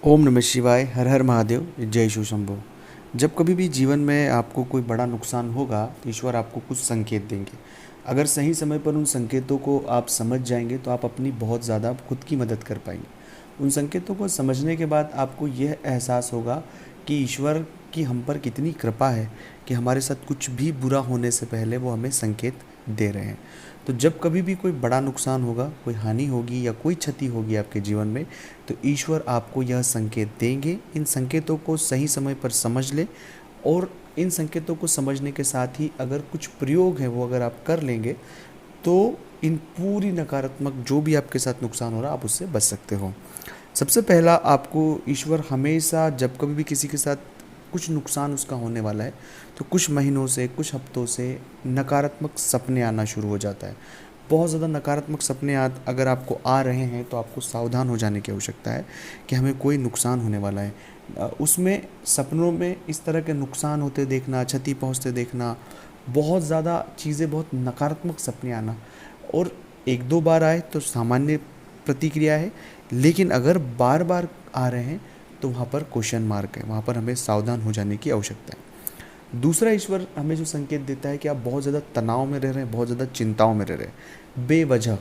ओम नमः शिवाय। हर हर महादेव। जय शिव शंभो। जब कभी भी जीवन में आपको कोई बड़ा नुकसान होगा तो ईश्वर आपको कुछ संकेत देंगे। अगर सही समय पर उन संकेतों को आप समझ जाएंगे तो आप अपनी बहुत ज़्यादा खुद की मदद कर पाएंगे। उन संकेतों को समझने के बाद आपको यह एहसास होगा कि ईश्वर की हम पर कितनी कृपा है कि हमारे साथ कुछ भी बुरा होने से पहले वो हमें संकेत दे रहे हैं। तो जब कभी भी कोई बड़ा नुकसान होगा, कोई हानि होगी या कोई क्षति होगी आपके जीवन में, तो ईश्वर आपको यह संकेत देंगे। इन संकेतों को सही समय पर समझ ले और इन संकेतों को समझने के साथ ही अगर कुछ प्रयोग है वो अगर आप कर लेंगे तो इन पूरी नकारात्मक जो भी आपके साथ नुकसान हो रहा है आप उससे बच सकते हो। सबसे पहला, आपको ईश्वर हमेशा जब कभी भी किसी के साथ कुछ नुकसान उसका होने वाला है तो कुछ महीनों से, कुछ हफ्तों से नकारात्मक सपने आना शुरू हो जाता है। बहुत ज़्यादा नकारात्मक सपने अगर आपको आ रहे हैं तो आपको सावधान हो जाने की आवश्यकता है कि हमें कोई नुकसान होने वाला है। उसमें सपनों में इस तरह के नुकसान होते देखना, क्षति पहुंचते देखना, बहुत ज़्यादा चीज़ें, बहुत नकारात्मक सपने आना, और एक दो बार आए तो सामान्य प्रतिक्रिया है, लेकिन अगर बार बार आ रहे हैं तो वहाँ पर क्वेश्चन मार्क है, वहाँ पर हमें सावधान हो जाने की आवश्यकता है। दूसरा, ईश्वर हमें जो संकेत देता है कि आप बहुत ज़्यादा तनाव में रह रहे हैं, बहुत ज़्यादा चिंताओं में रह रहे हैं, बेवजह,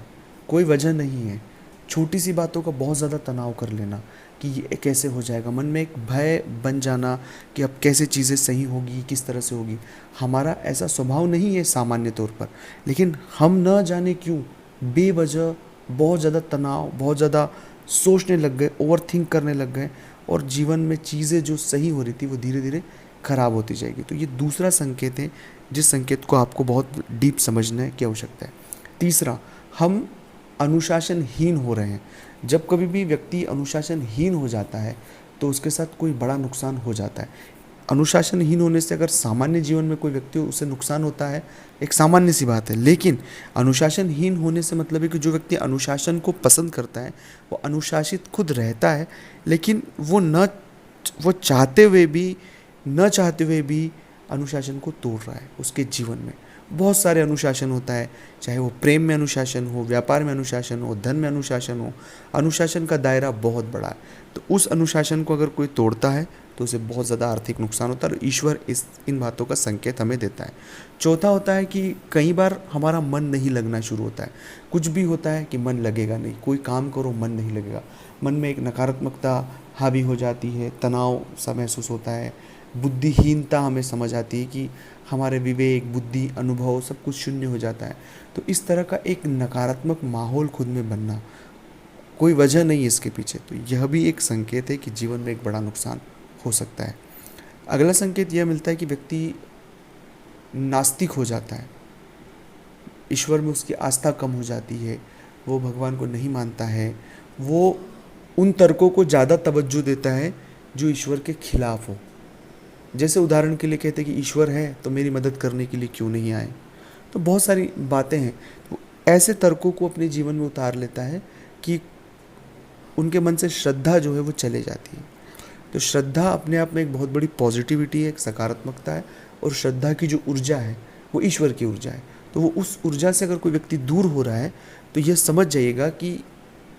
कोई वजह नहीं है, छोटी सी बातों का बहुत ज़्यादा तनाव कर लेना कि ये कैसे हो जाएगा, मन में एक भय बन जाना कि अब कैसे चीज़ें सही होगी, किस तरह से होगी। हमारा ऐसा स्वभाव नहीं है सामान्य तौर पर, लेकिन हम न जाने क्यों बेवजह बहुत ज़्यादा तनाव, बहुत ज़्यादा सोचने लग गए, ओवर थिंक करने लग गए, और जीवन में चीज़ें जो सही हो रही थी वो धीरे धीरे खराब होती जाएगी। तो ये दूसरा संकेत है जिस संकेत को आपको बहुत डीप समझने की आवश्यकता है। तीसरा, हम अनुशासनहीन हो रहे हैं। जब कभी भी व्यक्ति अनुशासनहीन हो जाता है तो उसके साथ कोई बड़ा नुकसान हो जाता है। अनुशासनहीन होने से अगर सामान्य जीवन में कोई व्यक्ति उसे नुकसान होता है, एक सामान्य सी बात है, लेकिन अनुशासनहीन होने से मतलब है कि जो व्यक्ति अनुशासन को पसंद करता है वो अनुशासित खुद रहता है, लेकिन वो चाहते हुए भी, न चाहते हुए भी अनुशासन को तोड़ रहा है। उसके जीवन में बहुत सारे अनुशासन होता है, चाहे वो प्रेम में अनुशासन हो, व्यापार में अनुशासन हो, धन में अनुशासन हो। अनुशासन का दायरा बहुत बड़ा है, तो उस अनुशासन को अगर कोई तोड़ता है तो उसे बहुत ज़्यादा आर्थिक नुकसान होता है, और ईश्वर इन बातों का संकेत हमें देता है। चौथा होता है कि कई बार हमारा मन नहीं लगना शुरू होता है। कुछ भी होता है कि मन लगेगा नहीं, कोई काम करो मन नहीं लगेगा, मन में एक नकारात्मकता हावी हो जाती है, तनाव सा महसूस होता है, बुद्धिहीनता हमें समझ आती है कि हमारे विवेक, बुद्धि, अनुभव सब कुछ शून्य हो जाता है। तो इस तरह का एक नकारात्मक माहौल खुद में बनना, कोई वजह नहीं है इसके पीछे, तो यह भी एक संकेत है कि जीवन में एक बड़ा नुकसान हो सकता है। अगला संकेत यह मिलता है कि व्यक्ति नास्तिक हो जाता है, ईश्वर में उसकी आस्था कम हो जाती है, वो भगवान को नहीं मानता है, वो उन तर्कों को ज़्यादा तवज्जो देता है जो ईश्वर के खिलाफ हो। जैसे उदाहरण के लिए कहते हैं कि ईश्वर है तो मेरी मदद करने के लिए क्यों नहीं आए। तो बहुत सारी बातें हैं, तो ऐसे तर्कों को अपने जीवन में उतार लेता है कि उनके मन से श्रद्धा जो है वो चले जाती है। तो श्रद्धा अपने आप में एक बहुत बड़ी पॉजिटिविटी है, एक सकारात्मकता है, और श्रद्धा की जो ऊर्जा है वो ईश्वर की ऊर्जा है। तो वो उस ऊर्जा से अगर कोई व्यक्ति दूर हो रहा है तो यह समझ जाइएगा कि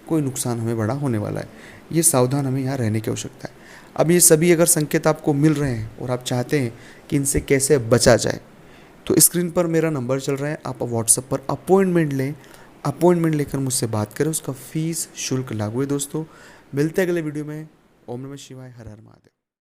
कोई नुकसान हमें बड़ा होने वाला है। ये सावधान हमें यहाँ रहने की आवश्यकता है। अब ये सभी अगर संकेत आपको मिल रहे हैं और आप चाहते हैं कि इनसे कैसे बचा जाए, तो स्क्रीन पर मेरा नंबर चल रहा है, आप व्हाट्सएप पर अपॉइंटमेंट लें, अपॉइंटमेंट लेकर मुझसे बात करें। उसका फीस शुल्क लागू है। दोस्तों, मिलते हैं अगले वीडियो में। ओम नमः शिवाय। हर हर महादेव।